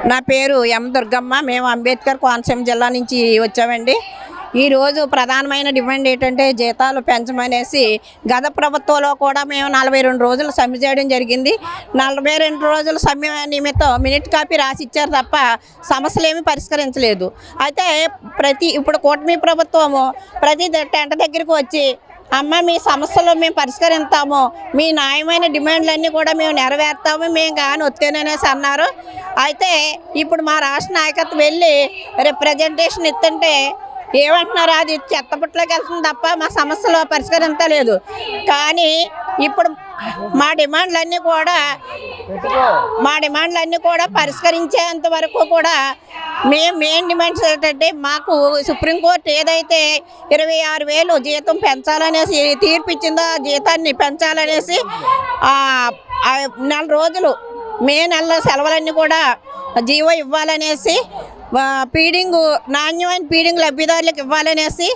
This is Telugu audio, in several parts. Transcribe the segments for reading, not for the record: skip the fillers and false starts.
నా పేరు ఎం దుర్గమ్మ. మేము అంబేద్కర్ కోనసీమ జిల్లా నుంచి వచ్చామండి. ఈరోజు ప్రధానమైన డిమాండ్ ఏంటంటే జీతాలు పెంచమనేసి గత ప్రభుత్వంలో కూడా మేము 42 రోజులు సమ్మె చేయడం జరిగింది. 42 రోజుల సమ్మె నిమిత్తం మినిట్ కాపీ రాసి ఇచ్చారు తప్ప సమస్యలు ఏమీ పరిష్కరించలేదు. అయితే ఇప్పుడు కూటమి ప్రభుత్వము ప్రతి టెంట దగ్గరికి వచ్చి అమ్మ మీ సమస్యలు మేము పరిష్కరిస్తాము, మీ న్యాయమైన డిమాండ్లన్నీ కూడా మేము నెరవేర్తాము, మేము కానీ వస్తేననేసి అన్నారు. అయితే ఇప్పుడు మా రాష్ట్ర నాయకత్వం వెళ్ళి రిప్రజెంటేషన్ ఇస్తుంటే ఏమంటున్నారు, అది చెత్తపుట్లోకి వెళ్తుంది తప్ప మా సమస్యలు పరిష్కరించలేదు. కానీ ఇప్పుడు మా డిమాండ్లన్నీ కూడా పరిష్కరించేంత వరకు కూడా మేము మెయిన్ డిమాండ్స్ ఏంటంటే మాకు సుప్రీంకోర్టు ఏదైతే 26,000 జీతం పెంచాలనేసి తీర్పు ఇచ్చిందో ఆ జీతాన్ని పెంచాలనేసి 4 రోజులు మే నెలలో సెలవులన్నీ కూడా జీవో ఇవ్వాలనేసి నాణ్యమైన ఫీడింగ్ లబ్ధిదారులకు ఇవ్వాలనేసి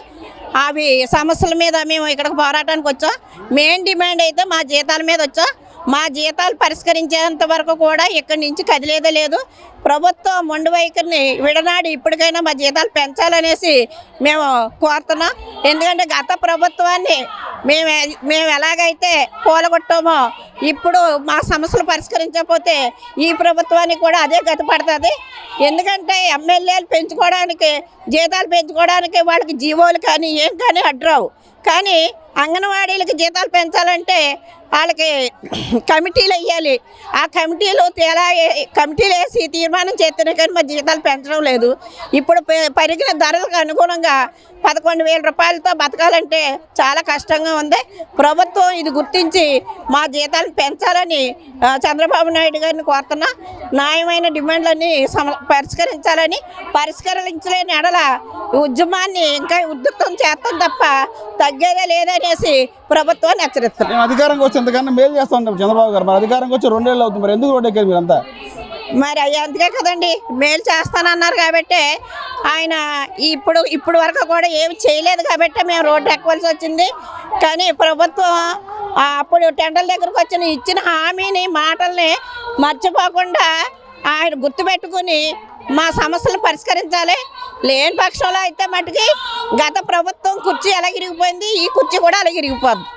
అవి సమస్యల మీద మేము ఇక్కడికి పోరాటానికి వచ్చాం. మెయిన్ డిమాండ్ అయితే మా జీతాల మీద వచ్చాం. మా జీతాలు పరిష్కరించేంత వరకు కూడా ఇక్కడి నుంచి కదిలేదే లేదు. ప్రభుత్వం మొండి వైఖరిని విడనాడి ఇప్పటికైనా మా జీతాలు పెంచాలనేసి మేము కోరుతున్నాం. ఎందుకంటే గత ప్రభుత్వాన్ని మేము ఎలాగైతే కూలగొట్టామో ఇప్పుడు మా సమస్యలు పరిష్కరించకపోతే ఈ ప్రభుత్వానికి కూడా అదే గతి పడుతుంది. ఎందుకంటే ఎమ్మెల్యేలు పెంచుకోవడానికి జీతాలు పెంచుకోవడానికి వాళ్ళకి జీవోలు కానీ ఏం కానీ అడ్రావు. కానీ అంగన్వాడీలకి జీతాలు పెంచాలంటే వాళ్ళకి కమిటీలు వేయాలి. ఆ కమిటీలు వేసి తీర్మానం చేస్తేనే కానీ మా జీతాలు పెంచడం లేదు. ఇప్పుడు పెరిగిన ధరలకు అనుగుణంగా 11,000 రూపాయలతో బతకాలంటే చాలా కష్టంగా ఉంది. ప్రభుత్వం ఇది గుర్తించి మా జీతాలను పెంచాలని చంద్రబాబు నాయుడు గారిని కోరుతున్నా. న్యాయమైన డిమాండ్లన్నీ పరిష్కరించాలని, పరిష్కరించలేని ఎడల ఉద్యమాన్ని ఇంకా ఉధృతం చేస్తాం తప్ప తగ్గేదే లేదనేసి ప్రభుత్వాన్ని హెచ్చరిస్తున్నాం. అధికారంగా వచ్చి ఎంతకన్నా మేలు చేస్తూ ఉంటాం చంద్రబాబు గారు. మరి అధికారంగా వచ్చి 2 ఏళ్ళు అవుతుంది, మరి ఎందుకు రోడ్డు ఎక్కారు మీరంతా? మరి అందుకే కదండి మేలు చేస్తానన్నారు కాబట్టి ఆయన ఇప్పుడు వరకు కూడా ఏమి చేయలేదు కాబట్టి మేము రోడ్డు ఎక్కవలసి వచ్చింది. కానీ ప్రభుత్వం అప్పుడు టెండర్ల దగ్గరకు ఇచ్చిన హామీని మాటల్ని మర్చిపోకుండా ఆయన గుర్తుపెట్టుకుని మా సమస్యలను పరిష్కరించాలి. లేని పక్షంలో అయితే మటుకి గత ప్రభుత్వం కుర్చీ ఎలా ఇరిగిపోయింది, ఈ కుర్చీ కూడా అలా ఇరిగిపోద్ది.